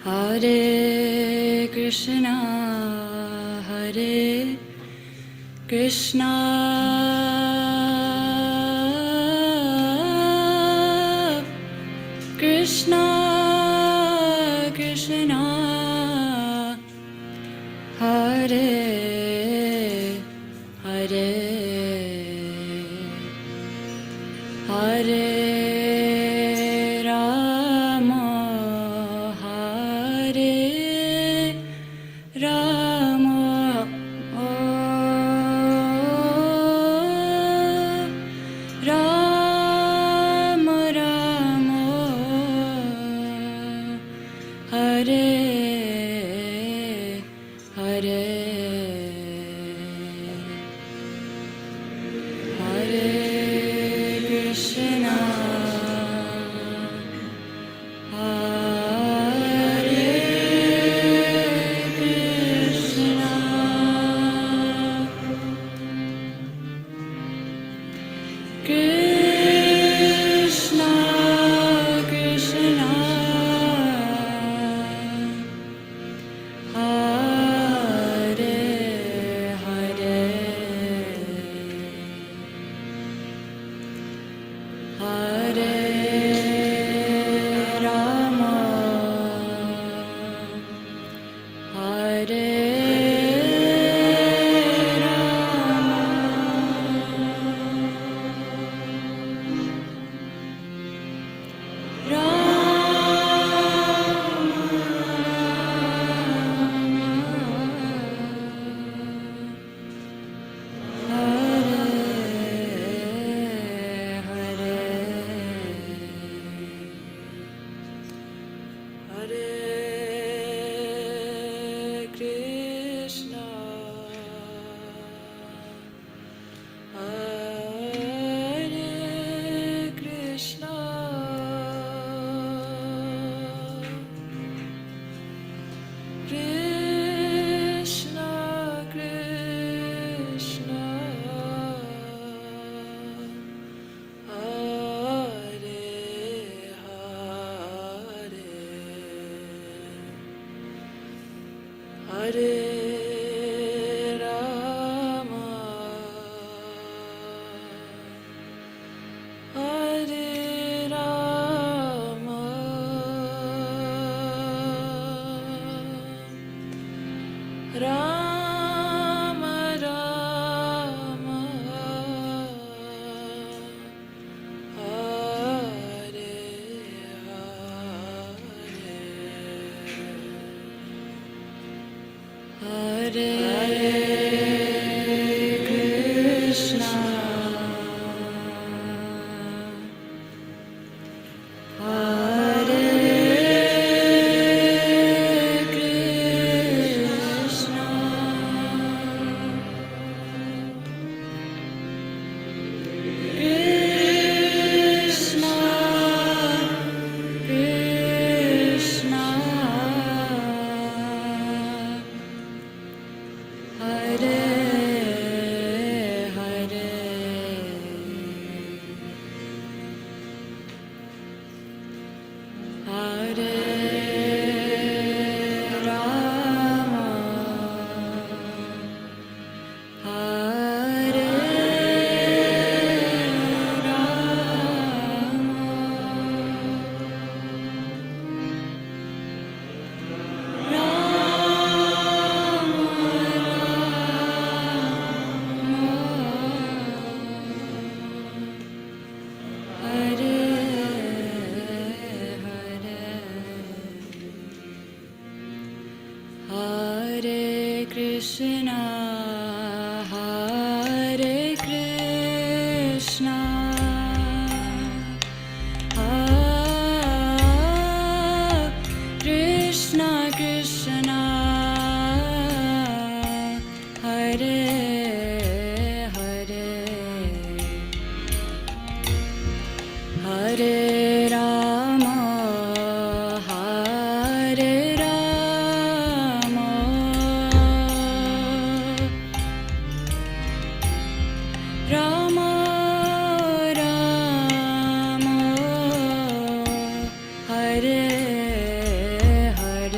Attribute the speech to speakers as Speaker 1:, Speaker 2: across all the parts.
Speaker 1: Hare Krishna, Hare Krishna, Krishna Krishna, Hare Hare, Hare Rama, Hare Rama, Rama Rama, Hare Hare, Hare Krishna, Hare Krishna, Krishna Krishna, Hare Hare, Hare Rama, Hare Rama, Hare Krishna, Hare Krishna, Krishna Krishna, Hare Hare, Hare Rama, Hare Rama, Rama Rama, Hare Hare, Hare Krishna, Hare Krishna, Krishna Krishna, Hare Hare, Hare Rama, Hare Hare Krishna, Hare Krishna, Krishna Krishna, Hare Hare, Hare Rama, Hare Rama, Rama Rama, Hare Hare,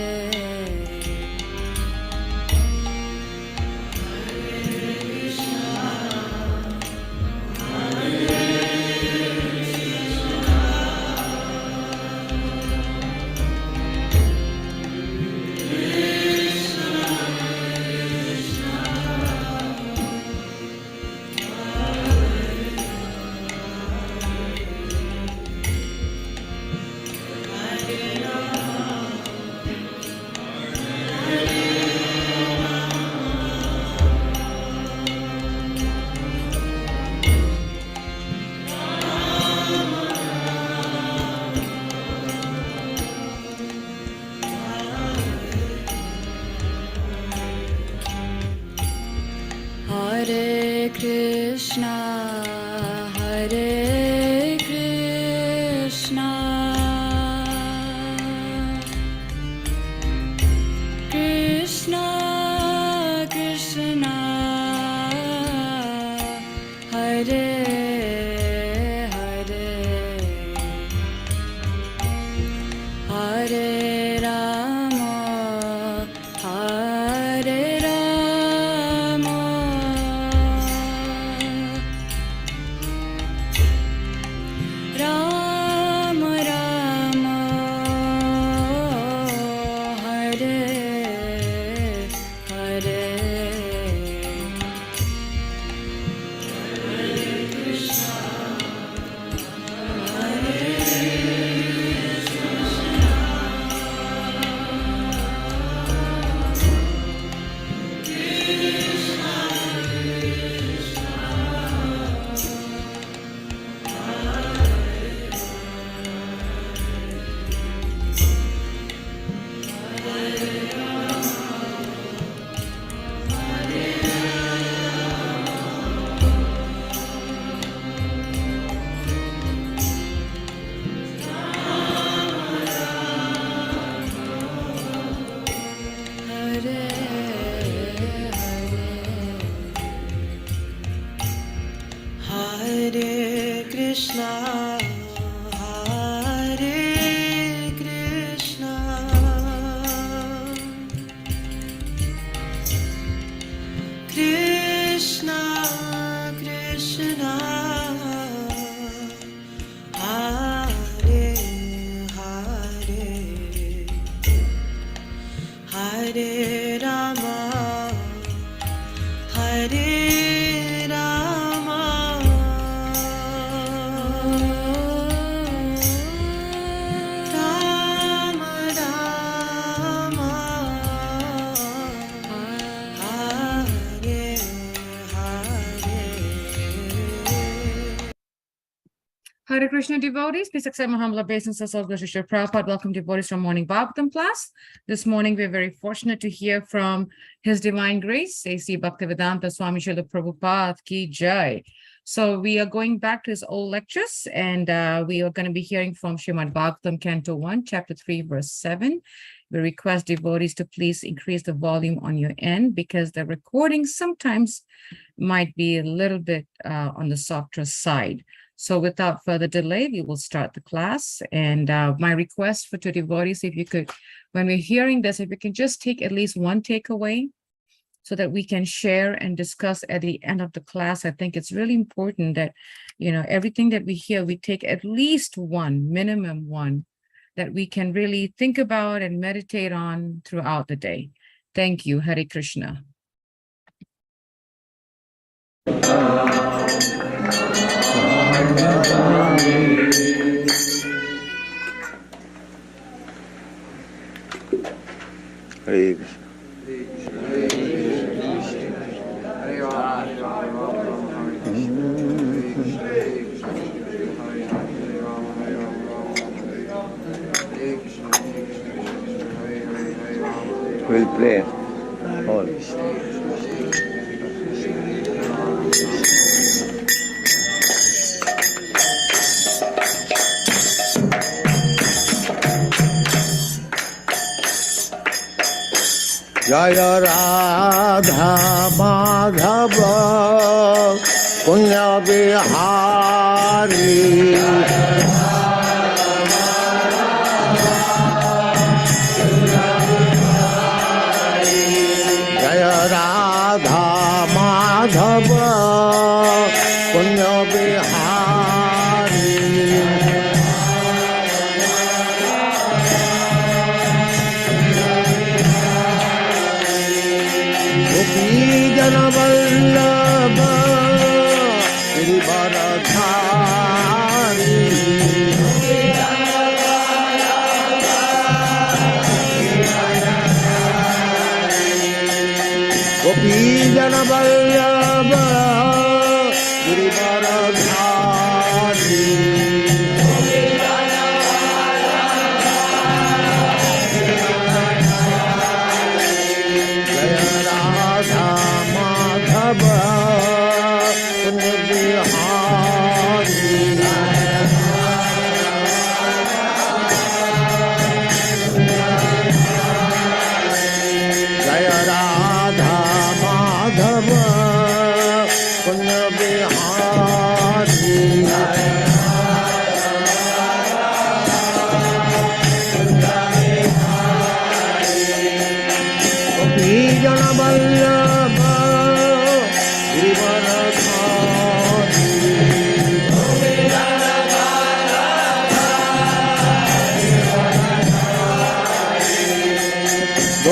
Speaker 2: Hare Krishna devotees, please accept my humble obeisances of Srila Prabhupada. Welcome devotees from Morning Bhagavatam class. This morning, we're very fortunate to hear from His Divine Grace, AC Bhaktivedanta Swami Srila Prabhupada Ki Jai. So we are going back to his old lectures, and we are going to be hearing from Srimad Bhagavatam, Canto 1, Chapter 3, Verse 7. We request devotees to please increase the volume on your end because the recording sometimes might be a little bit on the softer side. So without further delay, we will start the class. And my request for two devotees, if you could, when we're hearing this, if you can just take at least one takeaway so that we can share and discuss at the end of the class. I think it's really important that, you know, everything that we hear, we take at least one, minimum one, that we can really think about and meditate on throughout the day. Thank you. Hare Krishna.
Speaker 3: Hare We'll play all. Jaya Radha Madhava Punya Bihari Jaya Radha Madhava Punya Bihari Janavallabha Girivaradhari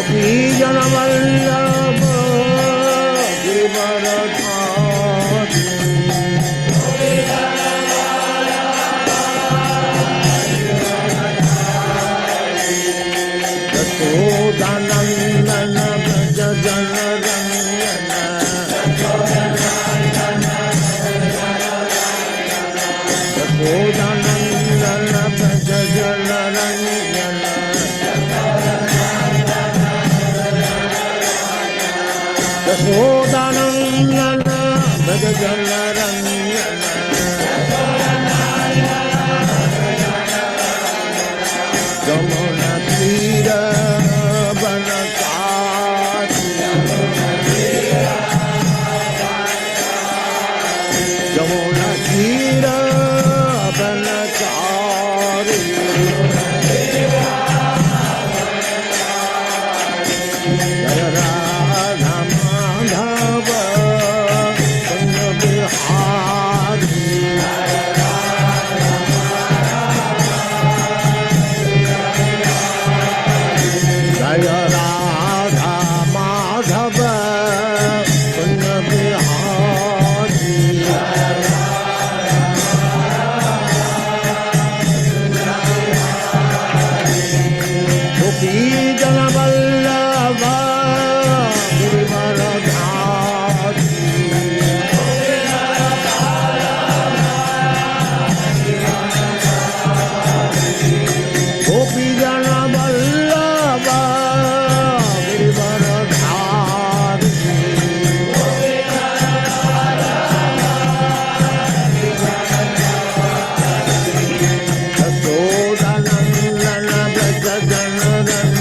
Speaker 3: गोपी जनवल्लभ गिरिवरधारी यशोदानंदन व्रज जनरंजन यशोदानंदन व्रज जनरंजन यशोदानंदन व्रज जनरंजन यमुना तीर बनचारी यमुना तीर बनचारी जय राधा माधव कुंज बिहारी जय राधा माधव कुंज बिहारी गोपी जन वल्लभ गिरिवरधारी गोपी जन वल्लभ गिरिवरधारी यशोदानंदन व्रज जनरंजन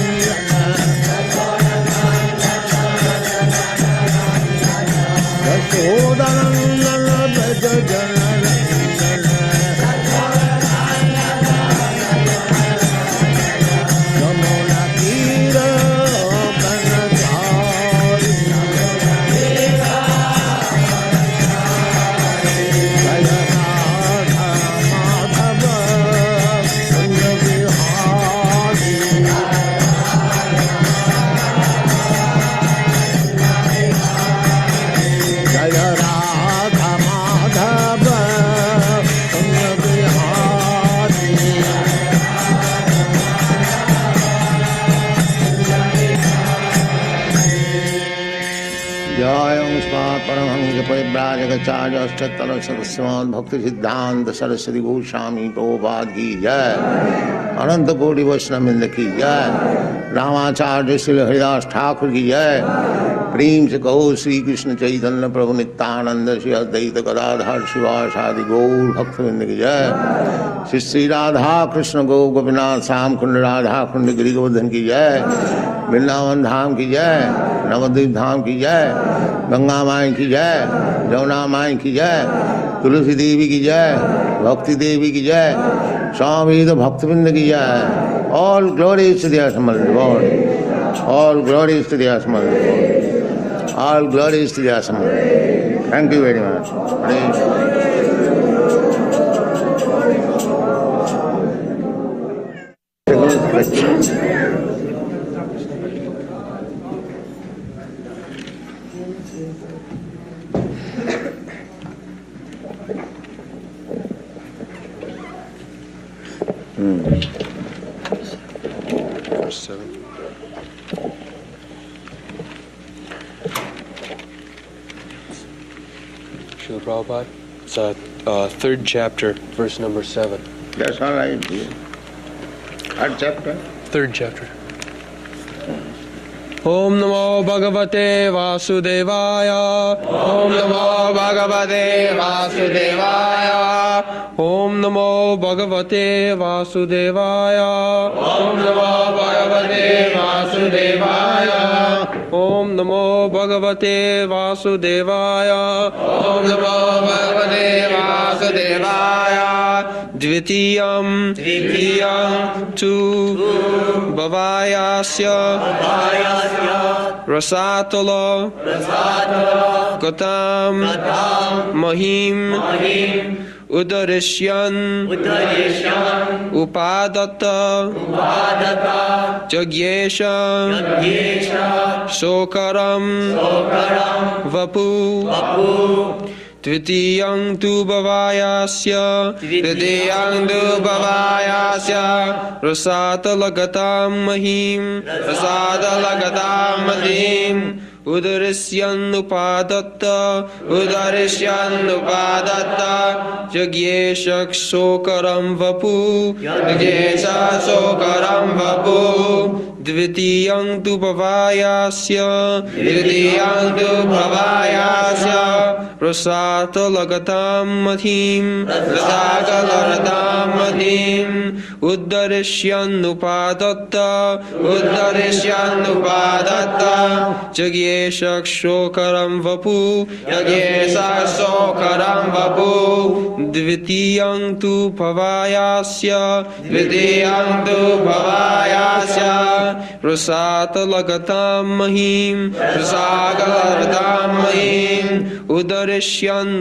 Speaker 3: यशोदानंदन व्रज जनरंजन यमुना तीर बनचारी जय राधा माधव कुंज बिहारी जय राधा माधव कुंज बिहारी जय परमहंस परिव्राजकाचार्य अष्टोत्तर श्रीमद् भक्ति सिद्धांत सरस्वती गोस्वामी प्रभुपाद की जय अनंत कोटि वैष्णववृंद की जय रामाचार्य श्री हरिदास ठाकुर की जय प्रेम से कहो श्री कृष्ण चैतन्य प्रभु नित्यानंद श्री अद्वैत गदाधर शिवासादि गौर भक्तवृंद की जय श्री श्री राधा कृष्ण गौ गोपीनाथ श्याम कुंड राधा कुंड गिरि गोवर्धन की जय वृंदावन धाम की जय नवद्वीप धाम की जय गंगा माई की जय जमुना माई की जय तुलसी देवी की जय भक्ति देवी की जय स्वामी भक्तवृंद की जय all glories to the assembled lord all glories to the assembled all glories to the assembled thank you very much
Speaker 4: Verse 7. Srila Prabhupada, it's third chapter, verse number 7.
Speaker 3: That's all right. Third chapter.
Speaker 4: Third chapter. Om Namo Bhagavate Vasudevaya. Om Namo Bhagavate Vasudevaya. Om Namo Bhagavate Vasudevaya. Om Namo Bhagavate Vasudevaya. Om Namo Bhagavate Vasudevaya. Om Namo Bhagavate Vasudevaya. Dvitiyam tu Bhavayasya Rasatala Gatam Mahim Udarishyan Upadatta Jagyesha Sokaram Vapu Tvitiyang tu bhavayasya Rasata lagatam mahim Udarisyan upadatta Jagyeshak sokaram vapu Dvitiyang tu bhavayasya Rasata lagatam madhim Udarisyan upadatta Jagyeshak sokaram vapu Dvitiyang tu bhavayasya Rasata lagatam mahim Udarisyan upadatta Jagyeshak sokaram vapu Tritiyang tu bhavayasya Rasata lagatam mahim Udarisyan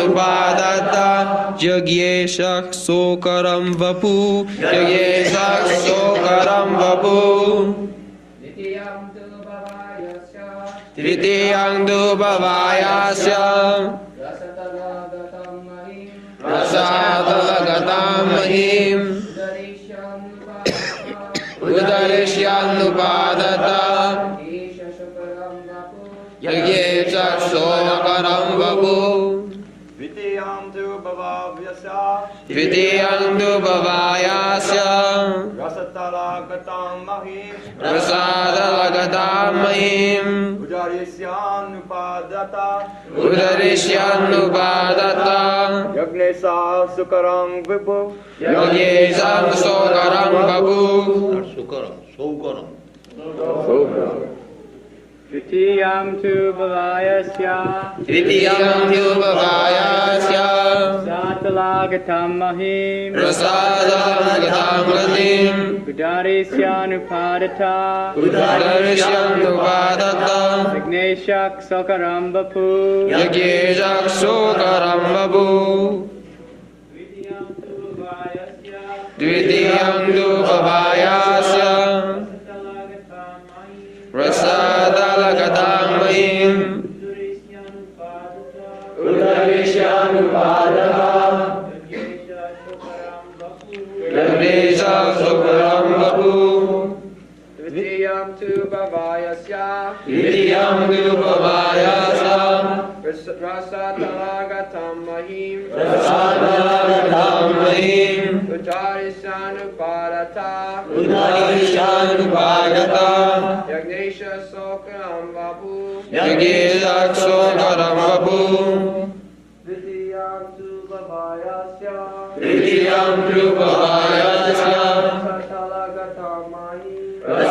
Speaker 4: upadata Jagyeshak sokaram vapu
Speaker 5: Vitiyam tu bhavayasya Rasatalagatam mahim Udarisyan upadata Yagnesha sukaram vapu Vitiyam tu bhavayasya Satalagatam mahim Udarisyan upadata Vigneshak sokaram vapu
Speaker 4: Dvitiyam tu bhavayasya Rasata lagatam mahim Udarisyan upadata Jagyeshak sokaram vapu
Speaker 5: Vitiyam tu bhavayasya Rasatalagatam mahim Udarisyan upadata Yagnesha sokaram vapu Vitiyam tu bhavayasya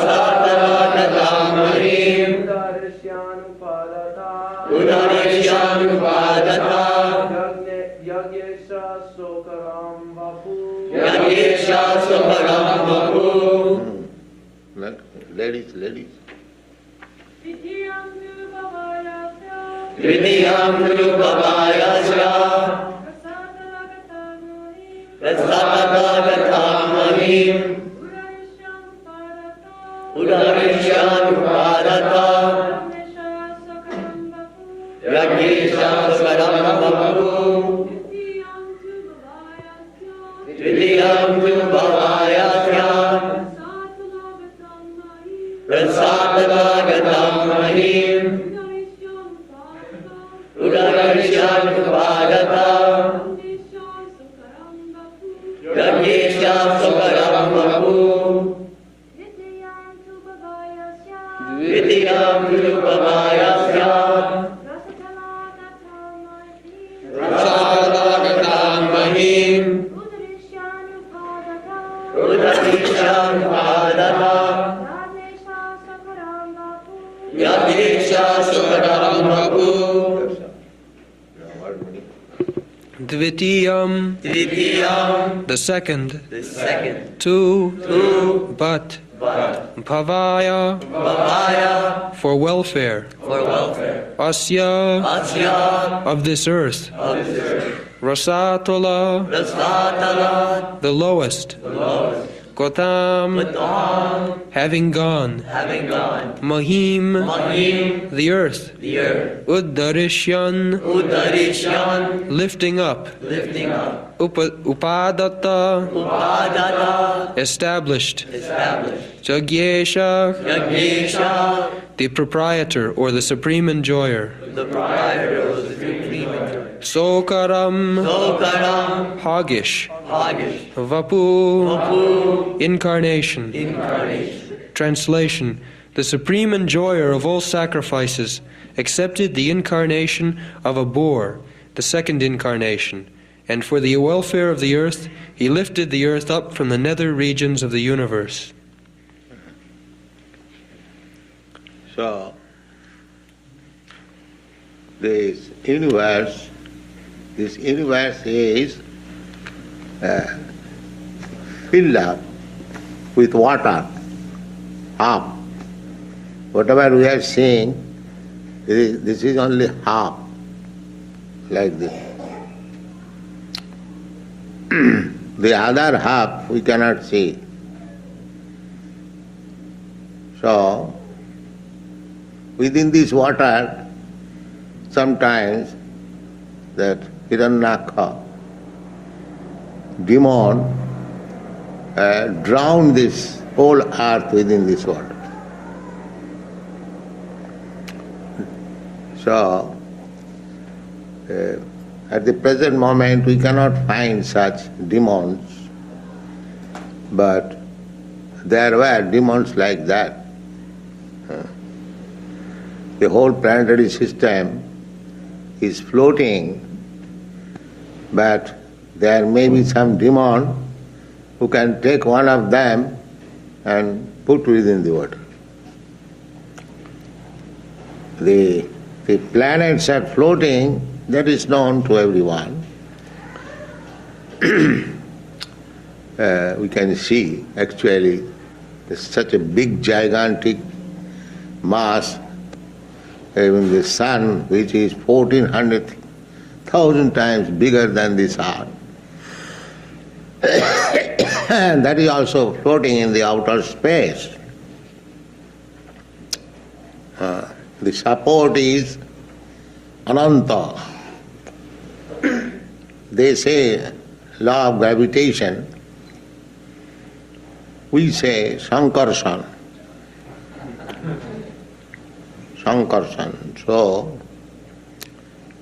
Speaker 5: Satalagatam mahim Udarisyan upadata Yagyesha sokaram vapu
Speaker 3: Ladies.
Speaker 1: Vidiyam
Speaker 3: tu bhavayasya Rasatalagatam mahim Udarisyan upadata Jagyeshak sokaram vapu Vitiyam tu bhavayasya Rasatalagatam mahim Udarisyan upadata Jagyeshak sokaram vapu Vitiyam tu bhavayasya Rasatalagatam mahim Udarisyan upadata Jagyeshak sokaram vapu
Speaker 4: Dvitiyam the second two but Bhavaya, for welfare, Asya, of this earth, Rasatala, the lowest, Kotam, having gone, Mahim, the earth, Uddarishyan, lifting up, Upadatta, established, Jagyesha, the proprietor or the supreme enjoyer, Sokaram, hoggish, Vapu, incarnation. Translation: the supreme enjoyer of all sacrifices accepted the incarnation of a boar, the second incarnation, and for the welfare of the earth, he lifted the earth up from the nether regions of the universe.
Speaker 3: So, this universe is filled up with water, half. Whatever we are seeing, this is only half, like this. The other half we cannot see. So, within this water, sometimes that Hiranyaka, demon, drown this whole earth within this water. So, at the present moment we cannot find such demons, but there were demons like that. The whole planetary system is floating, but there may be some demon who can take one of them and put within the water. The planets are floating, that is known to everyone. We can see actually there's such a big gigantic mass, even the sun, which is 1,400,000 times bigger than this earth. And that is also floating in the outer space. The support is Ananta. They say law of gravitation, we say Sankarsana. So,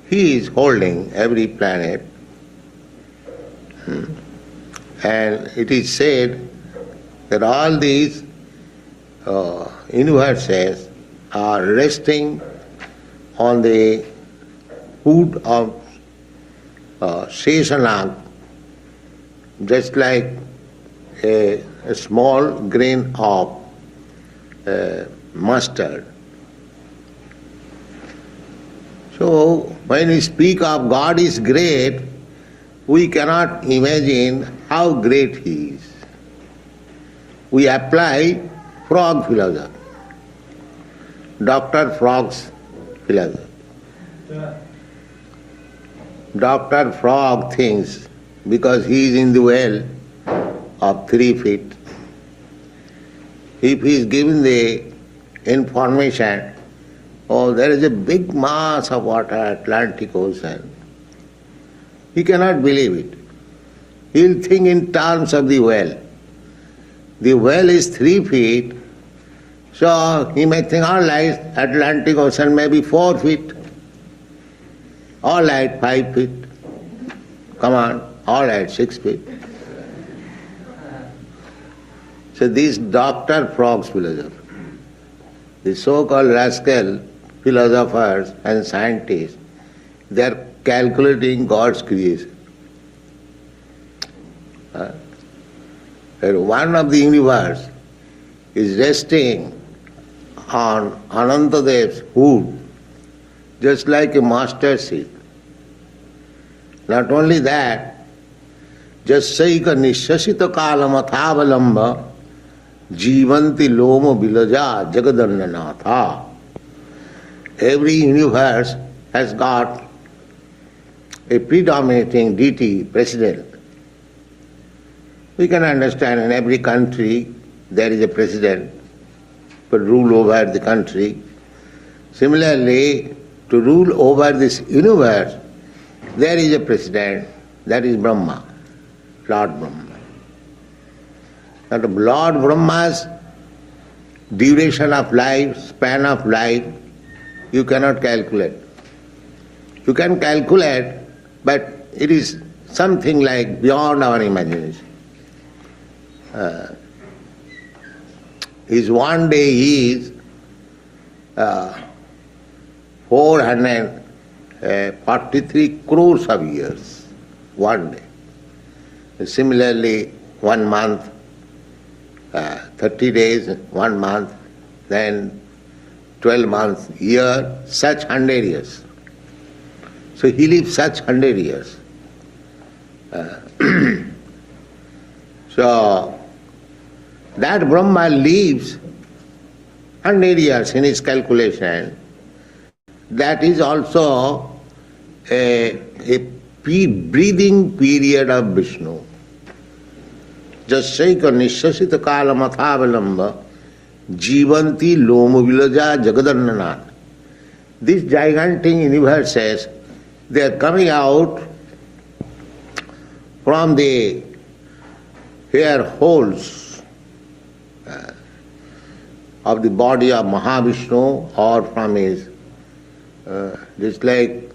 Speaker 3: he is holding every planet. And it is said that all these universes are resting on the foot of Sheshanag, just like a small grain of mustard. So, when we speak of God is great, we cannot imagine how great He is. We apply frog philosophy, Dr. Frog's philosophy. Dr. Frog thinks because he is in the well of 3 feet, if he is given the information, oh, there is a big mass of water, Atlantic Ocean, he cannot believe it. He will think in terms of the well. The well is 3 feet, so he may think, all right, Atlantic Ocean may be 4 feet. All right, 5 feet. Come on, all right, 6 feet. So this Dr. Frog's philosophy, the so-called rascal philosophers and scientists, they are calculating God's creation. One of the universe is resting on Anantadev's foot, just like a mustard seed. Not only that, jasaika nishasita kalam athavalamba Jivanti Lomo Bilaja Jagadandanatha. Every universe has got a predominating deity, president. We can understand in every country there is a president to rule over the country. Similarly, to rule over this universe, there is a president, that is Brahma, Lord Brahma. Now the Lord Brahma's duration of life, span of life, you cannot calculate. You can calculate, but it is something like beyond our imagination. His one day is 443 crores of years, one day. Similarly, 1 month, 30 days, 1 month, then 12 months, year, such 100 years. So he lives such 100 years. So that Brahma lives 100 years in his calculation. That is also a breathing period of Vishnu. Jasyaika nishasita kalamathavalamba jivanti lomovilaja jagadannanan. These gigantic universes, they are coming out from the hair holes of the body of Mahavishnu or from his, just like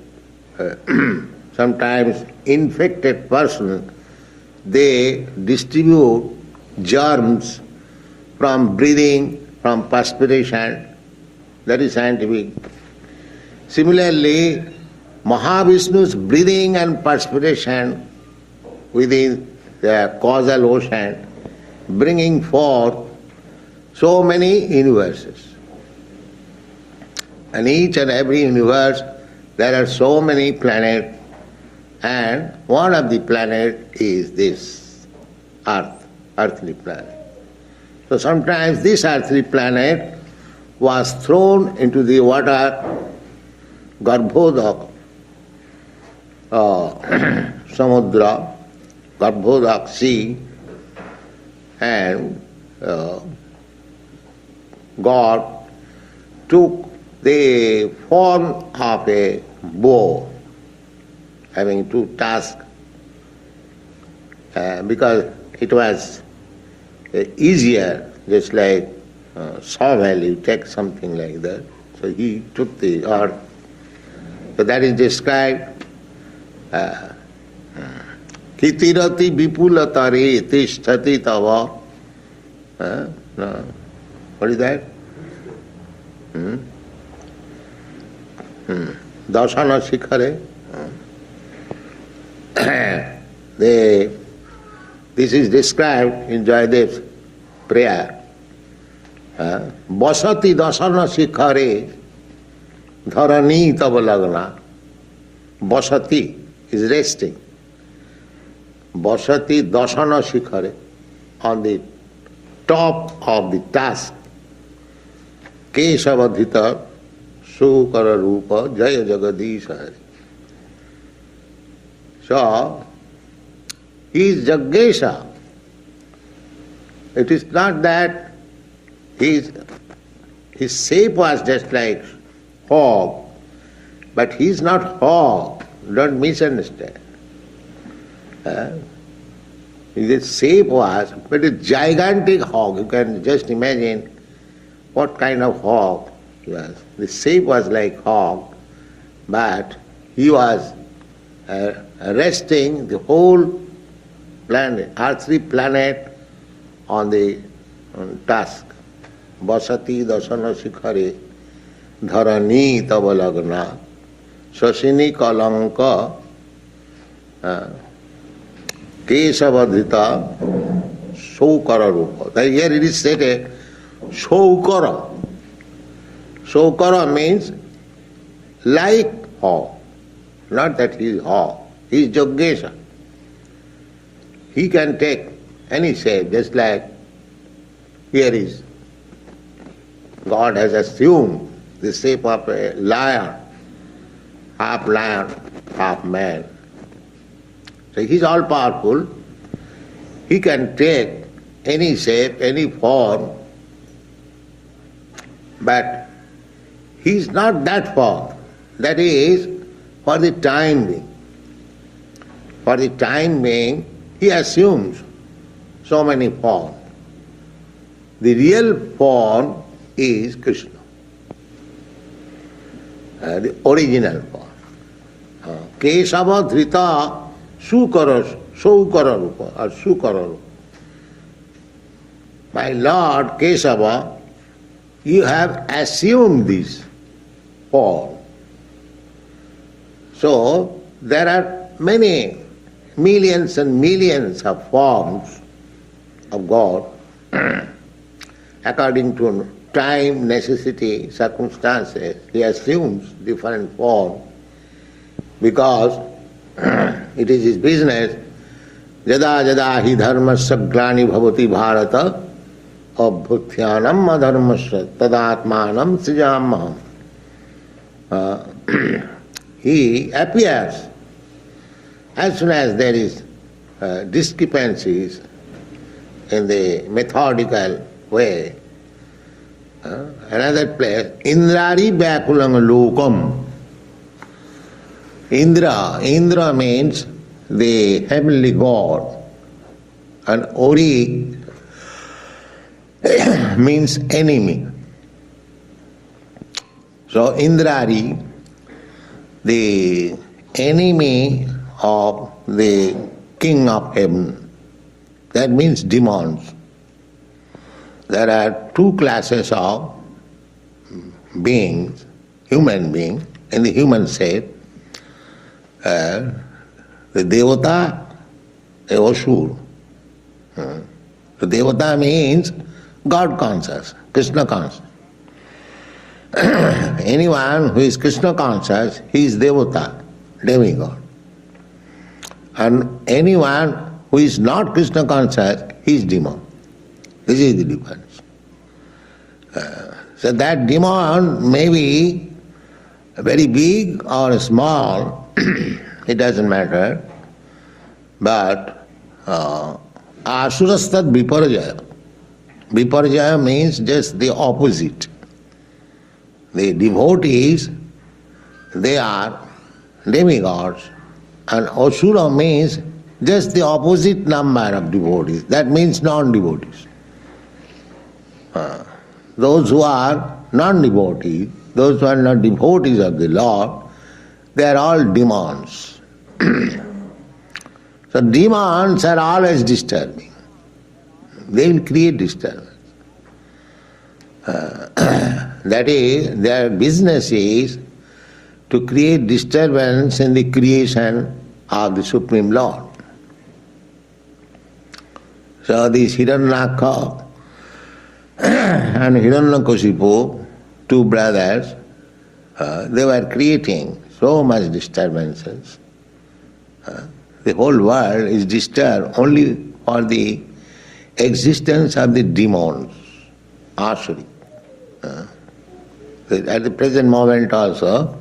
Speaker 3: sometimes infected person, they distribute germs from breathing, from perspiration, that is scientific. Similarly, Mahavishnu's breathing and perspiration within the causal ocean, bringing forth so many universes. And each and every universe, there are so many planets, and one of the planets is this Earth, earthly planet. So sometimes this earthly planet was thrown into the water, Garbhodak, Samudra, Garbhodak sea, and God took the form of a bow, having 2 tusks, because it was easier, just like shovel, you take something like that. So he took the earth. So that is described. Kitirati vipulatare tishtati tava. No. What is that? Dasana Shikhare. This is described in Jayadev's prayer. Basati dasana shikhare dharani tabalagna. Basati is resting. Basati dasana shikhare, on the top of the tusk. Keshavadhita sukara rupa jaya jagadisha hari. So, he is Jaggesha. It is not that his shape was just like hog, but he is not hog. Don't misunderstand. His shape was, but a gigantic hog. You can just imagine what kind of hog he was. The shape was like hog, but he was resting the whole planet, earthly planet, on the tusk. Basati dasana shikhare dharani tabalagna sasini kalanka kesavadhita saukara rupa. Here it is stated saukara. Saukara means like hog. Not that he is hog. He is Jaggesha. He can take any shape, just like here is God has assumed the shape of a lion, half man. So He is all powerful. He can take any shape, any form, but He is not that form. That is for the time being. For the time being, He assumes so many forms. The real form is Krishna, the original form. Kesava dhrita saukara rupa or sukara rupa. My Lord Kesava, you have assumed this form. So there are many millions and millions of forms of God according to time, necessity, circumstances. He assumes different forms because it is his business. Jada jada hi dharmasya glani bhavati bharata abhutyanam adharmasya tadatmanam srijamaham. He appears as soon as there is discrepancies in the methodical way. Another place, Indrari Vyakulang Lokam. Indra means the heavenly God, and Ori means enemy. So Indrari, the enemy of the king of heaven, that means demons. There are two classes of beings, human beings, in the human shape. The Devata, the Asur. The Devata means God conscious, Krishna conscious. Anyone who is Krishna conscious, he is Devata, demigod. And anyone who is not Krishna conscious, he is demon. This is the difference. So that demon may be very big or small, it doesn't matter, but asurastad viparjaya. Viparjaya means just the opposite. The devotees, they are demigods, and asura means just the opposite number of devotees. That means non-devotees. Those who are non-devotees, those who are not devotees of the Lord, they are all demons. So demons are always disturbing. They will create disturbance. That is, their business is to create disturbance in the creation of the Supreme Lord. So these Hiranyaka and Hiranyakasipu, two brothers, they were creating so much disturbances. The whole world is disturbed only for the existence of the demons, Asuri. At the present moment also,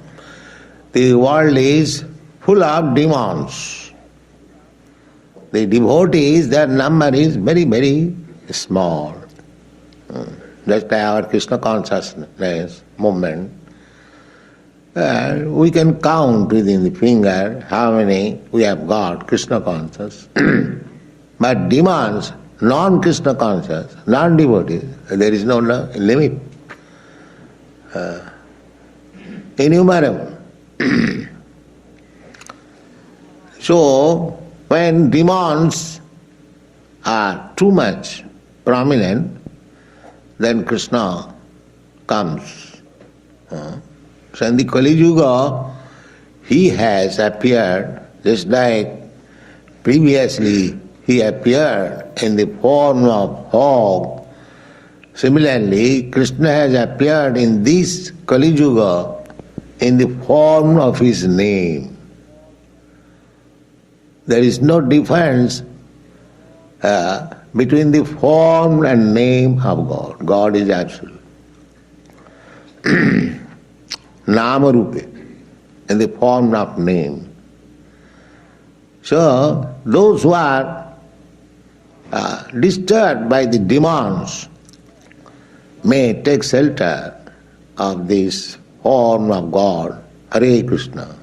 Speaker 3: the world is full of demons. The devotees, their number is very, very small. Just like our Krishna consciousness movement, we can count within the finger how many we have got Krishna conscious. But demons, non-Krishna conscious, non-devotees, there is no limit. Innumerable. So, when demons are too much prominent, then Krishna comes. So in the Kali Yuga, he has appeared just like previously he appeared in the form of fog. Similarly, Krishna has appeared in this Kali Yuga in the form of his name. There is no difference between the form and name of God. God is absolute. Nama Rupe, in the form of name. So, those who are disturbed by the demons may take shelter of this form of God, Hare Krishna.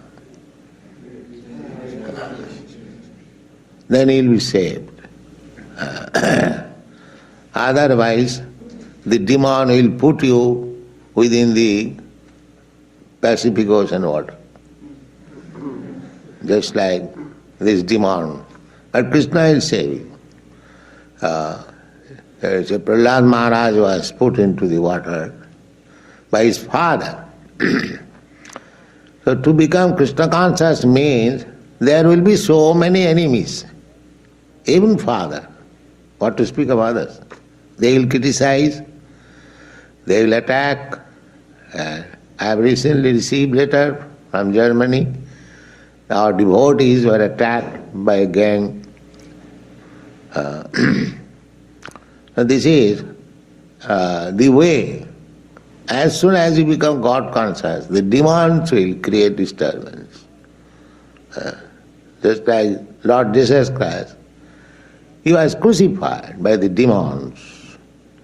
Speaker 3: Then he will be saved. Otherwise, the demon will put you within the Pacific Ocean water. Just like this demon. But Krishna will save you. Prahlad Maharaj was put into the water by his father. So to become Krishna conscious means there will be so many enemies. Even father, what to speak of others. They will criticize, they will attack. I have recently received a letter from Germany. Our devotees were attacked by a gang. This is the way. As soon as you become God conscious, the demons will create disturbance. Just like Lord Jesus Christ, he was crucified by the demons.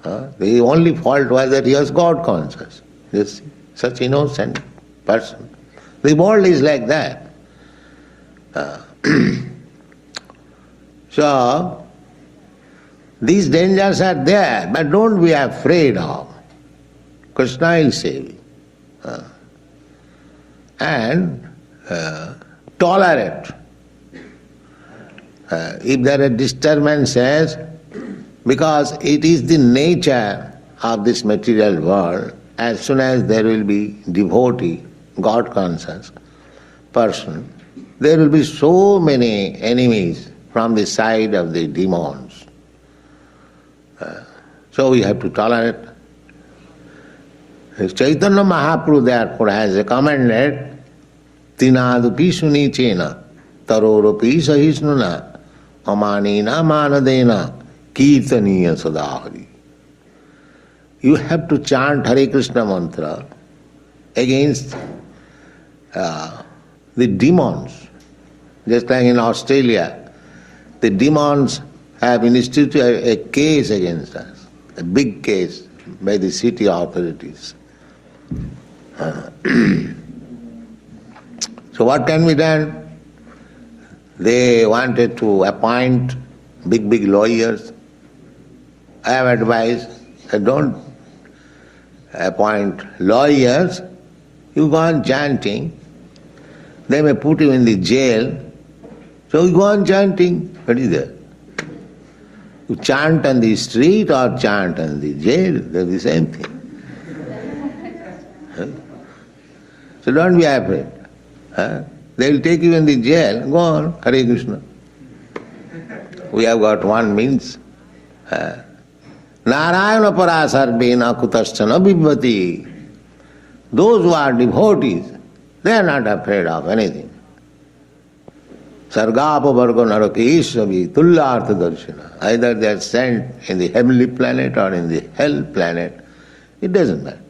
Speaker 3: The only fault was that he was God conscious. This such innocent person. The world is like that. So, these dangers are there, but don't be afraid of. Krishna will save you. And tolerate. If there are disturbances, because it is the nature of this material world, as soon as there will be devotee, God conscious person, there will be so many enemies from the side of the demons. So we have to tolerate. Chaitanya Mahaprabhu therefore has recommended Tinadupi Sunichena Taroropi Sahisnuna Amanina Manadena Kirtaniya Sadahari. You have to chant Hare Krishna mantra against the demons. Just like in Australia, the demons have instituted a case against us, a big case by the city authorities. So what can be done? They wanted to appoint big lawyers. I have advised, don't appoint lawyers, you go on chanting, they may put you in the jail, so you go on chanting. What is that? You chant on the street or chant on the jail, they're the same thing. So don't be afraid. They will take you in the jail, go on, Hare Krishna. We have got one means. Narayana parasarvena kutashchana bibhati. Those who are devotees, they are not afraid of anything. Sargapa varga narakeshavi tullartha darshana. Either they are sent in the heavenly planet or in the hell planet. It doesn't matter.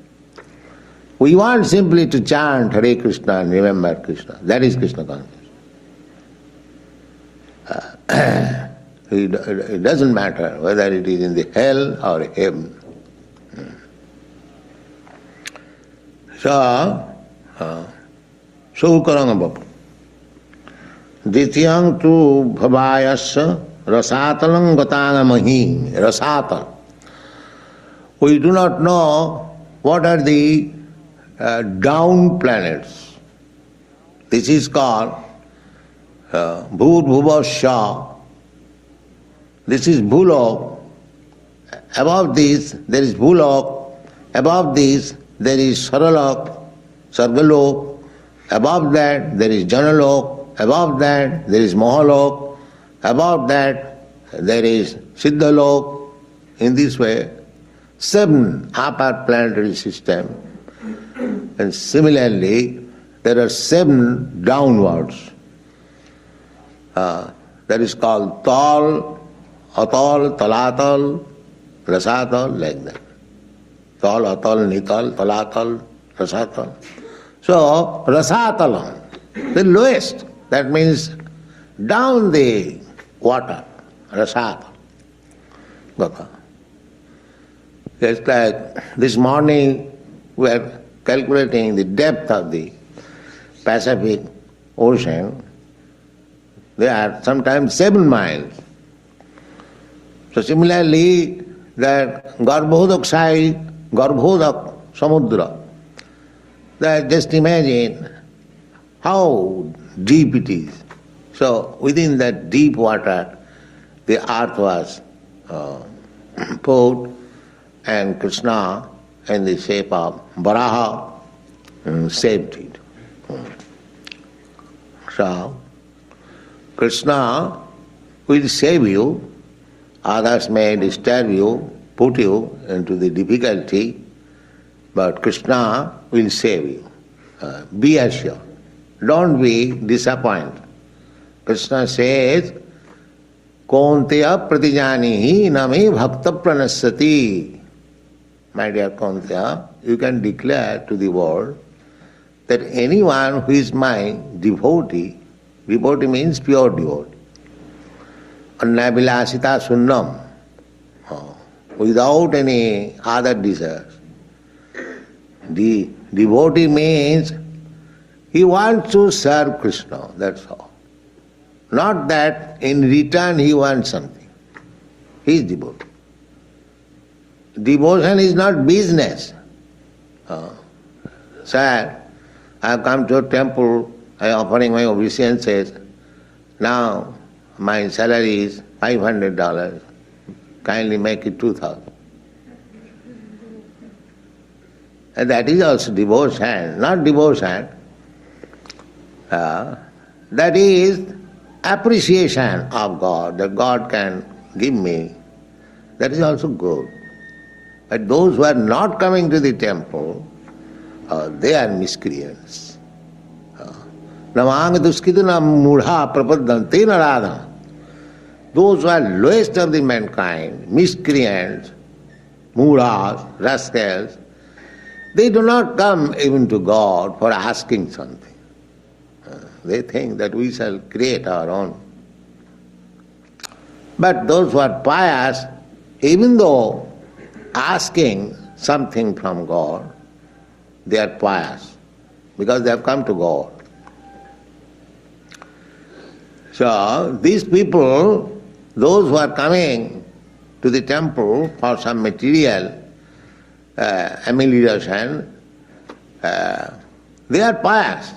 Speaker 3: We want simply to chant Hare Krishna and remember Krishna. That is Krishna consciousness. It doesn't matter whether it is in the hell or heaven. So, Sukaranga Bapu. Dityang tu bhavayasya rasatalang gatangamahi. Rasatal. We do not know what are the down planets. This is called Bhut Bhuvasya. This is Bhulok. Above this there is Bhulok. Above this there is Saralok, Sargalok. Above that there is Janalok. Above that there is Mahalok. Above that there is Siddhalok. In this way, 7 upper planetary systems. And similarly, there are 7 downwards. That is called Tal, atal, talatal, rasatal, like that. Tal, atal, nital, talatal, rasatal. So, rasatalam, the lowest, that means down the water, rasatal. Just like this morning we are calculating the depth of the Pacific Ocean. They are sometimes 7 miles. So similarly, that Garbhodak side, Garbhodak Samudra, that just imagine how deep it is. So within that deep water, the earth was poured, and Krishna, in the shape of Varaha, saved it. So, Krishna will save you, others may disturb you, put you into the difficulty, but Krishna will save you. Be assured. Don't be disappointed. Krishna says, Kaunteya pratijanihi name bhakta pranasyati. My dear Kaunteya, you can declare to the world that anyone who is my devotee, devotee means pure devotee, annabilasita sunnam, without any other desires. The devotee means he wants to serve Krishna, that's all. Not that in return he wants something. He is devotee. Devotion is not business. Sir, I have come to a temple, I am offering my obeisances. Now my salary is $500. Kindly make it 2,000. And that is also devotion, not devotion. That is appreciation of God, that God can give me. That is also good. But those who are not coming to the temple, they are miscreants. Namang duskidana mudha prapadante naradha. Those who are lowest of the mankind, miscreants, mudhas, rascals, they do not come even to God for asking something. They think that we shall create our own. But those who are pious, even though asking something from God, they are pious because they have come to God. So these people, those who are coming to the temple for some material amelioration, they are pious.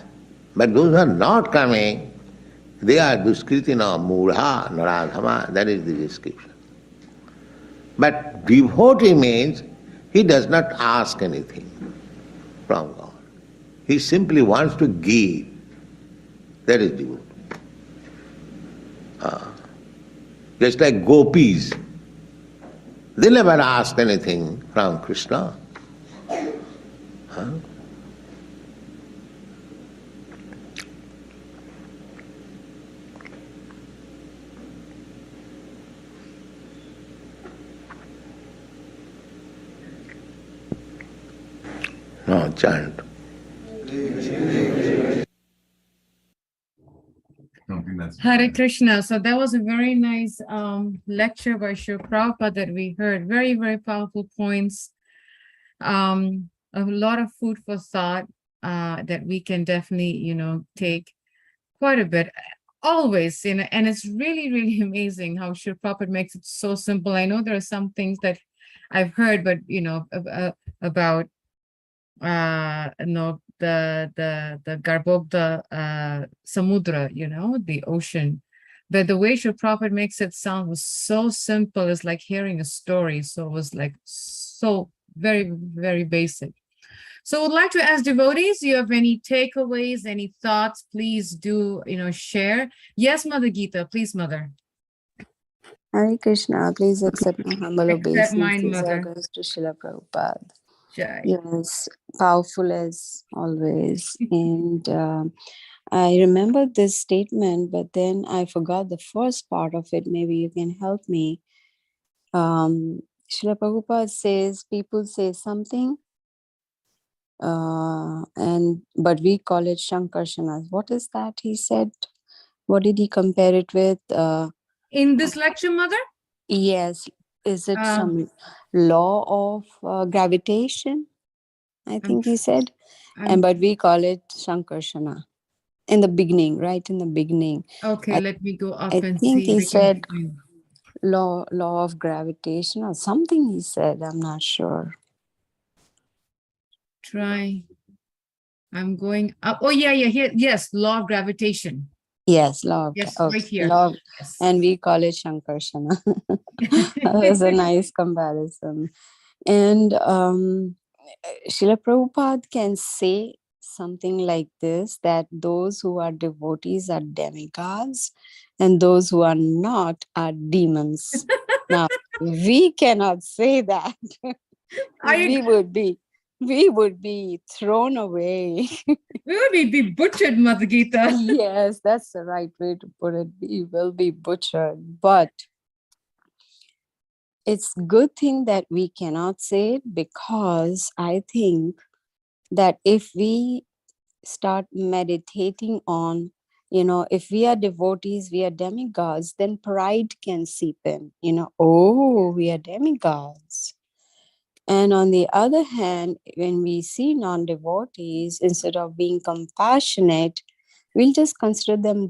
Speaker 3: But those who are not coming, they are duskritina, mudha, naradhama, that is the description. But devotee means he does not ask anything from God. He simply wants to give. That is devotee. Just like gopis, they never ask anything from Krishna. No, chant.
Speaker 2: Hare Krishna. So that was a very nice lecture by Srila Prabhupada that we heard. Very, very powerful points. A lot of food for thought that we can definitely, take quite a bit. Always, and it's really, really amazing how Srila Prabhupada makes it so simple. I know there are some things that I've heard, but about the Garbhogda Samudra, the ocean. But the way Srila Prabhupada makes it sound was so simple, it's like hearing a story. So it was like so very, very basic. So I would like to ask devotees, you have any takeaways, any thoughts, please do, share. Yes, Mother Gita, please, Mother.
Speaker 6: Hare Krishna, please accept my humble
Speaker 2: Accept mine,
Speaker 6: obeisances.
Speaker 2: Mother.
Speaker 6: All goes to Srila Prabhupada.
Speaker 2: Jai.
Speaker 6: Yes, powerful as always. And I remember this statement, but then I forgot the first part of it. Maybe you can help me. Srila Prabhupada says people say something, but we call it Shankarshanas. What is that? He said. What did he compare it with?
Speaker 2: In this lecture, Mother?
Speaker 6: Yes. Is it
Speaker 2: Um,
Speaker 6: some law of gravitation? I think he said. But we call it Shankarshana. In the beginning, right? In the beginning.
Speaker 2: Okay, let me go up and
Speaker 6: think
Speaker 2: see.
Speaker 6: he
Speaker 2: if I can
Speaker 6: said
Speaker 2: find-
Speaker 6: law of gravitation or something he said. I'm not sure.
Speaker 2: Try. I'm going up. Oh, yeah, here. Yes, law of gravitation.
Speaker 6: Yes, law of
Speaker 2: Yes,
Speaker 6: okay,
Speaker 2: right here.
Speaker 6: law of-
Speaker 2: Yes.
Speaker 6: and we call it Shankarshana. That was a nice comparison. And Srila Prabhupada can say something like this, that those who are devotees are demigods and those who are not are demons. Now, we cannot say that. We would be thrown away.
Speaker 2: We would be butchered, Mother Gita.
Speaker 6: Yes, that's the right way to put it. We will be butchered. But it's good thing that we cannot say it, because I think that if we start meditating on, if we are devotees, we are demigods, then pride can seep in, oh, we are demigods. And on the other hand, when we see non-devotees, instead of being compassionate, we'll just consider them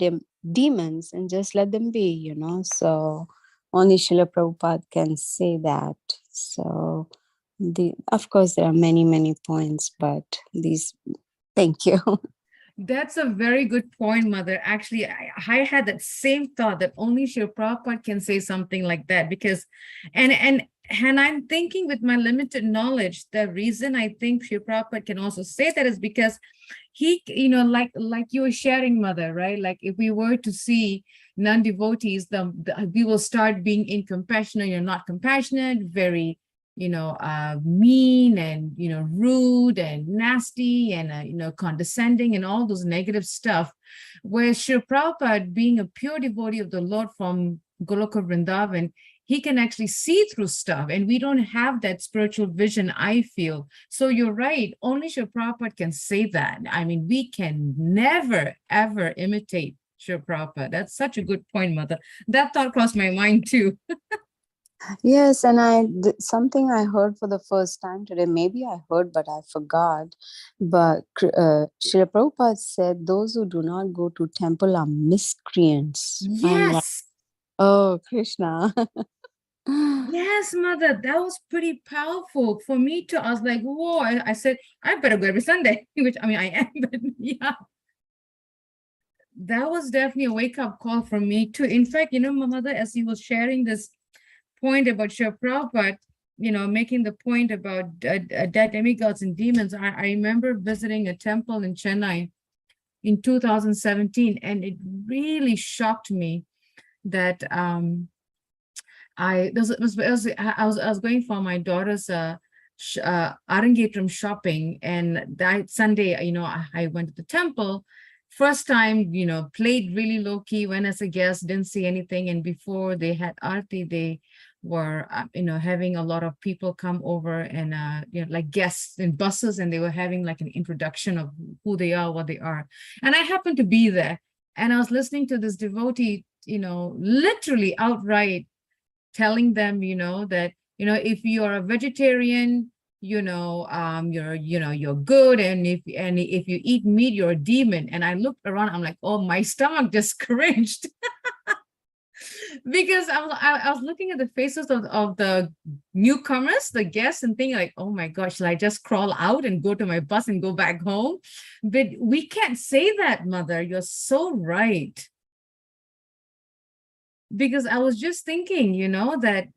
Speaker 6: demons and just let them be, So only Srila Prabhupada can say that. So of course, there are many, many points, but thank you.
Speaker 2: That's a very good point, Mother. Actually, I had that same thought that only Srila Prabhupada can say something like that, because, and I'm thinking with my limited knowledge, the reason I think Srila Prabhupada can also say that is because he, like you were sharing, Mother, right? Like if we were to see non-devotees, we will start being incompassionate. You're not compassionate, very mean and, rude and nasty and, condescending and all those negative stuff. Where Srila Prabhupada, being a pure devotee of the Lord from Goloka Vrindavan, he can actually see through stuff, and we don't have that spiritual vision, I feel. So you're right, only Srila Prabhupada can say that. I mean, we can never, ever imitate Srila Prabhupada. That's such a good point, Mother. That thought crossed my mind too.
Speaker 6: Yes, and something I heard for the first time today. Maybe I heard, but I forgot. But Srila Prabhupada said those who do not go to temple are miscreants. I'm like,
Speaker 2: Yes.
Speaker 6: oh, Krishna.
Speaker 2: Yes, Mother, that was pretty powerful for me too. I was like, whoa. I said, I better go every Sunday, which I mean, I am, but yeah. That was definitely a wake-up call for me too. In fact, my mother, as he was sharing this point about Srila Prabhupada, making the point about dead demigods and demons, I remember visiting a temple in Chennai in 2017, and it really shocked me that I was going for my daughter's Arangetram shopping, and that Sunday, I went to the temple. First time, played really low key, went as a guest, didn't see anything. And before they had Aarti, they were, having a lot of people come over and, like guests in buses, and they were having like an introduction of who they are, what they are. And I happened to be there, and I was listening to this devotee, literally outright telling them, that, if you're a vegetarian, you're good, and if you eat meat, you're a demon. And I looked around, I'm like, oh, my stomach just cringed. Because I was looking at the faces of the newcomers, the guests, and thinking like, oh my gosh, shall I just crawl out and go to my bus and go back home? But we can't say that, Mother. You're so right. Because I was just thinking, that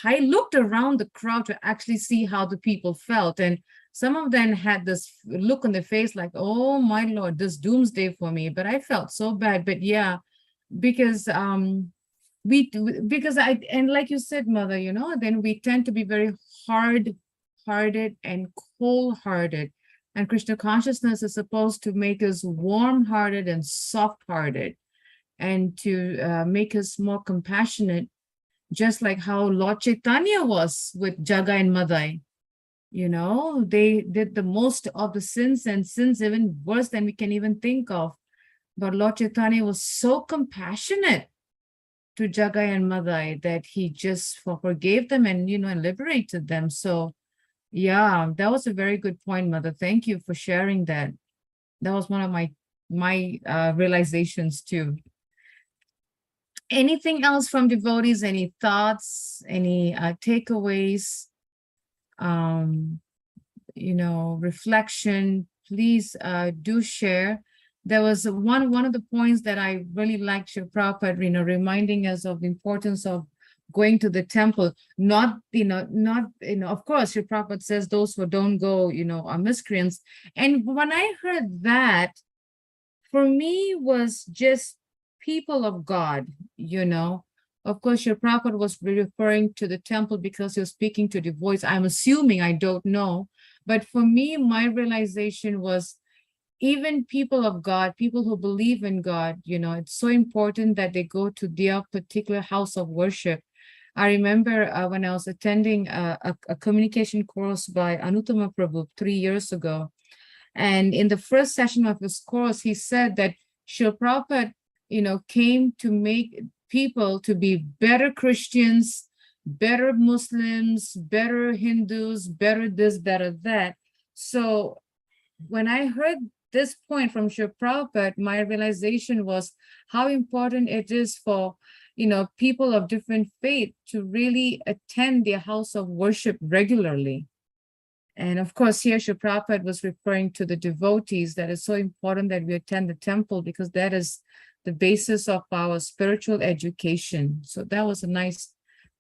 Speaker 2: I looked around the crowd to actually see how the people felt. And some of them had this look on their face like, oh my Lord, this doomsday for me. But I felt so bad. But yeah, because and like you said, Mother, then we tend to be very hard-hearted and cold-hearted And Krishna consciousness is supposed to make us warm-hearted and soft-hearted, and to make us more compassionate, just like how Lord Chaitanya was with Jagai and Madai. You know, they did the most of the sins, and sins even worse than we can even think of. But Lord Chaitanya was so compassionate to Jagai and Madai that he just forgave them and, and liberated them. So yeah, that was a very good point, Mother. Thank you for sharing that. That was one of my realizations too. Anything else from devotees? Any thoughts? Any takeaways? Reflection? Please do share. There was one of the points that I really liked, Srila Prabhupada, reminding us of the importance of going to the temple. Not, of course, Srila Prabhupada says those who don't go, are miscreants. And when I heard that, for me was just people of God, Of course, Srila Prabhupada was referring to the temple because he was speaking to the voice. I'm assuming, I don't know. But for me, my realization was even people of God, people who believe in God, it's so important that they go to their particular house of worship. I remember when I was attending a communication course by Anuttama Prabhu 3 years ago. And in the first session of his course, he said that Srila Prabhupada, came to make people to be better Christians, better Muslims, better Hindus, better this, better that. So when I heard this point from Srila Prabhupada, my realization was how important it is for, people of different faith to really attend their house of worship regularly. And of course, here Srila Prabhupada was referring to the devotees, that it's so important that we attend the temple because that is the basis of our spiritual education. So that was a nice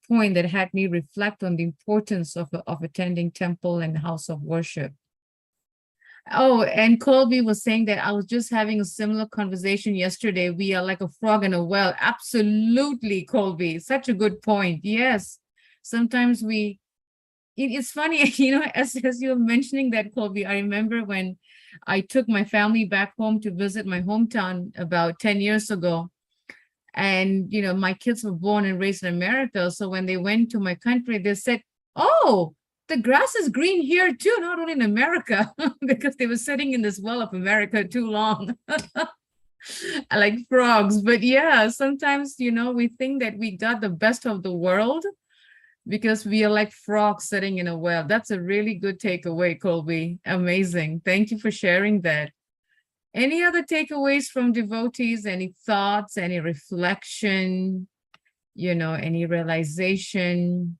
Speaker 2: point that had me reflect on the importance of attending temple and house of worship. Oh, and Colby was saying that I was just having a similar conversation yesterday. We are like a frog in a well. Absolutely, Colby. Such a good point. Yes. Sometimes it's funny, as you were mentioning that, Colby, I remember when I took my family back home to visit my hometown about 10 years ago. And, my kids were born and raised in America. So when they went to my country, they said, oh, the grass is green here too, not only in America, because they were sitting in this well of America too long. Like frogs. But yeah, sometimes, we think that we got the best of the world because we are like frogs sitting in a well. That's a really good takeaway, Colby. Amazing. Thank you for sharing that. Any other takeaways from devotees? Any thoughts, any reflection, any realization?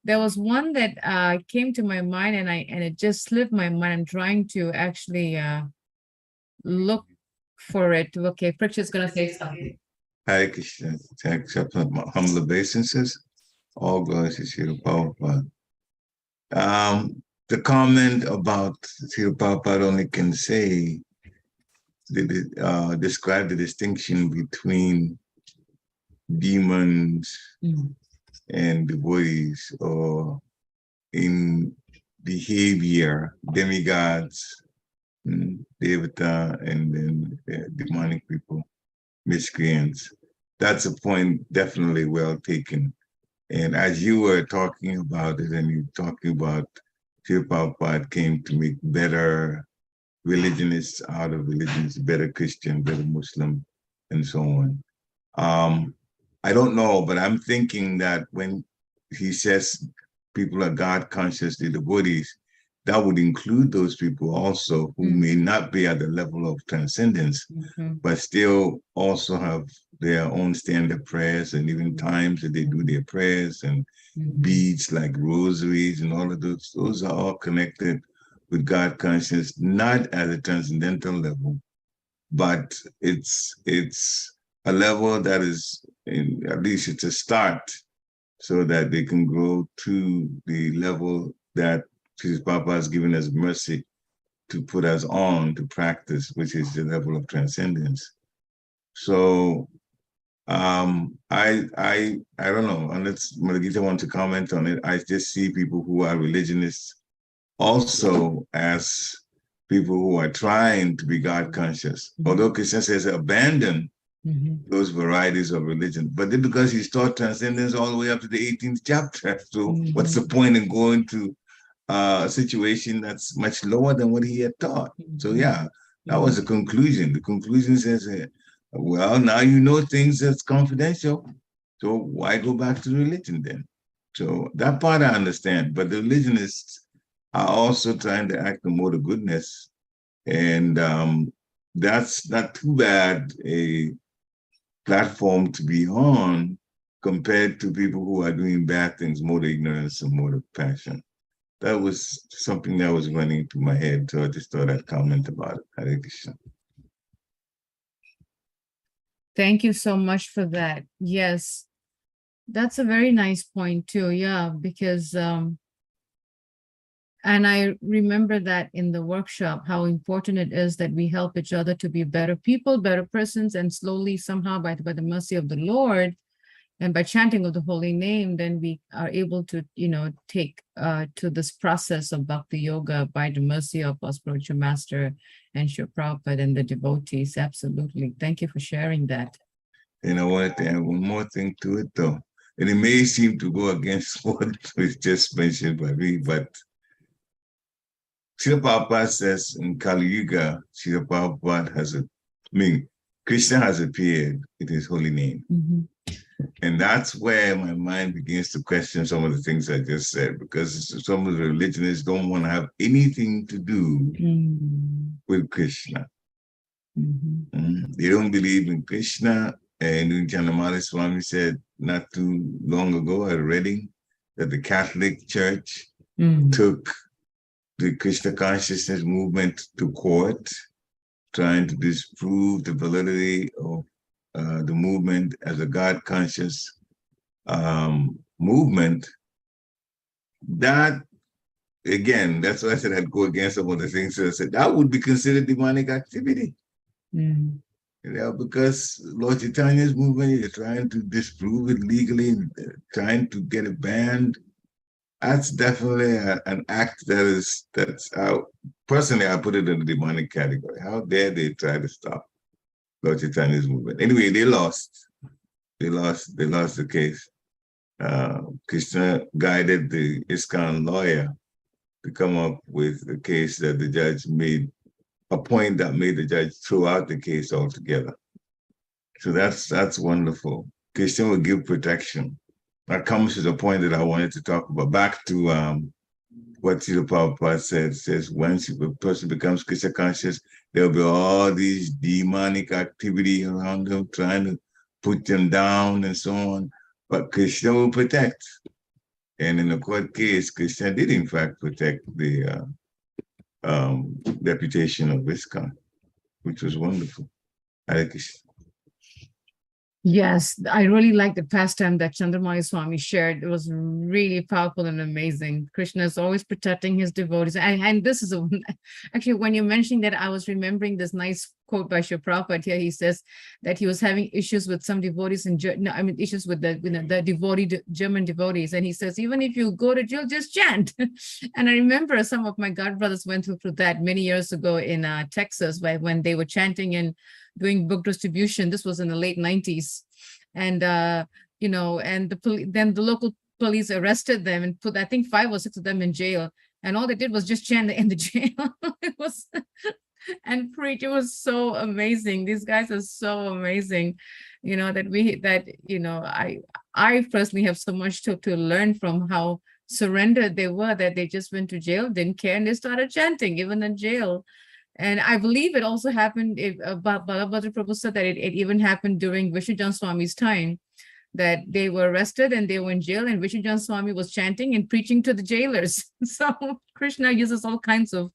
Speaker 2: There was one that came to my mind and it just slipped my mind. I'm trying to actually look for it. Okay, Prakash gonna say something.
Speaker 7: Hare Krishna. Accept humble obeisances. All glories to Srila Prabhupada. The comment about Srila Prabhupada only can say, describe the distinction between demons and devotees, or in behavior, demigods, devata, and then demonic people, miscreants. That's a point definitely well taken. And as you were talking about it, and you're talking about Srila Prabhupada came to make better religionists out of religions, better Christian, better Muslim, and so on. I don't know, but I'm thinking that when he says people are God conscious, the devotees, that would include those people also who may not be at the level of transcendence, but still also have their own standard prayers, and even times that they do their prayers and beads like rosaries and all of those. Those are all connected with God consciousness, not at a transcendental level, but it's a level that is, at least it's a start, so that they can grow to the level that Jesus Papa has given us mercy to put us on to practice, which is the level of transcendence. So I don't know, unless Madhugita wants to comment on it. I just see people who are religionists also as people who are trying to be God conscious. Although Krishna says abandon those varieties of religion, but then because he's taught transcendence all the way up to the 18th chapter, so what's the point in going to a situation that's much lower than what he had taught? So yeah, that was the conclusion. The conclusion says, well, now you know things that's confidential, so why go back to religion then? So that part I understand, but the religionists are also trying to act the mode of goodness, and that's not too bad a platform to be on compared to people who are doing bad things, mode of ignorance and mode of passion. That was something that was running through my head, so I just thought I'd comment about it. Hare Krishna.
Speaker 2: Thank you so much for that. Yes, that's a very nice point too. Yeah, because and I remember that in the workshop, how important it is that we help each other to be better people, better persons, and slowly somehow by the mercy of the Lord and by chanting of the holy name, then we are able to, take to this process of bhakti yoga by the mercy of our spiritual master and Srila Prabhupada and the devotees. Absolutely. Thank you for sharing that.
Speaker 7: And I wanted to add one more thing to it though. And it may seem to go against what was just mentioned by me, but Srila Prabhupada says in Kali Yuga, Srila Prabhupada Krishna has appeared in his holy name. And that's where my mind begins to question some of the things I just said, because some of the religionists don't want to have anything to do with Krishna. They don't believe in Krishna. And Chanamali Swami said not too long ago at Reading that the Catholic Church took the Krishna consciousness movement to court, trying to disprove the validity of the movement as a God conscious movement. That, again, that's why I said I'd go against some of the things that I said. That would be considered demonic activity. Because Lord Chaitanya's movement, you're trying to disprove it legally, trying to get it banned. That's definitely an act that's out. Personally, I put it in the demonic category. How dare they try to stop Lord Chaitanya's movement? Anyway, they lost. They lost the case. Krishna guided the ISKCON lawyer to come up with a case that the judge made, a point that made the judge throw out the case altogether. So that's wonderful. Krishna will give protection. That comes to the point that I wanted to talk about. Back to what Srila Prabhupada says once a person becomes Krishna conscious, there'll be all these demonic activity around them, trying to put them down and so on. But Krishna will protect. And in the court case, Krishna did in fact protect the reputation of ISKCON, which was wonderful. Hare Krishna.
Speaker 2: Yes, I really like the pastime that Chandramani Swami shared. It was really powerful and amazing. Krishna is always protecting his devotees. And this is actually, when you're mentioning that, I was remembering this nice quote by Srila Prabhupada here. He says that he was having issues with some devotees issues with the German devotees. And he says, even if you go to jail, just chant. And I remember some of my godbrothers went through that many years ago in Texas, when they were chanting and doing book distribution. This was in the late 90s. And, and then the local police arrested them and put, I think, 5 or 6 of them in jail. And all they did was just chant in the jail. It was, and preach. It was so amazing. These guys are so amazing, I personally have so much to learn from how surrendered they were, that they just went to jail, didn't care, and they started chanting, even in jail. And I believe it also happened, Balabhadra Prabhu said that it even happened during Vishujan Swami's time, that they were arrested and they were in jail, and Vishujan Swami was chanting and preaching to the jailers. So Krishna uses all kinds of,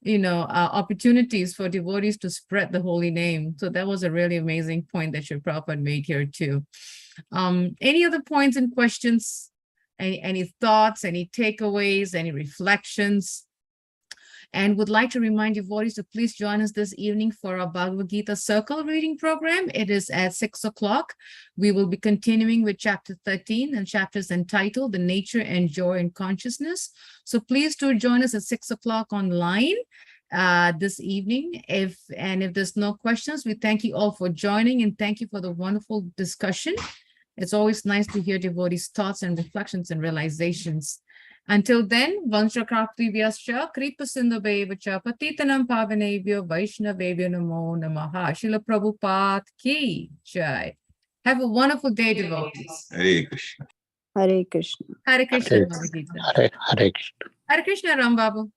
Speaker 2: opportunities for devotees to spread the holy name. So that was a really amazing point that Srila Prabhupada made here too. Any other points and questions? Any thoughts, any takeaways, any reflections? And would like to remind devotees to please join us this evening for our Bhagavad Gita Circle reading program. It is at 6 o'clock. We will be continuing with chapter 13 and chapters entitled The Nature and Joy in Consciousness. So please do join us at 6 o'clock online. this evening. If there's no questions, we thank you all for joining and thank you for the wonderful discussion. It's always nice to hear devotees' thoughts and reflections and realizations. Until then, Vanshakrakti Vyascha, Kripasindhabevacha, Patitanam Pavanebhyo, Vaishnavebhyo Namo Namaha. Srila Prabhupada ki Jai. Have a wonderful day, devotees.
Speaker 7: Hare Krishna.
Speaker 6: Hare Krishna.
Speaker 2: Hare Krishna,
Speaker 3: Hare
Speaker 2: Bhagavad Gita.
Speaker 3: Hare Krishna.
Speaker 2: Hare Krishna, Ram Babu.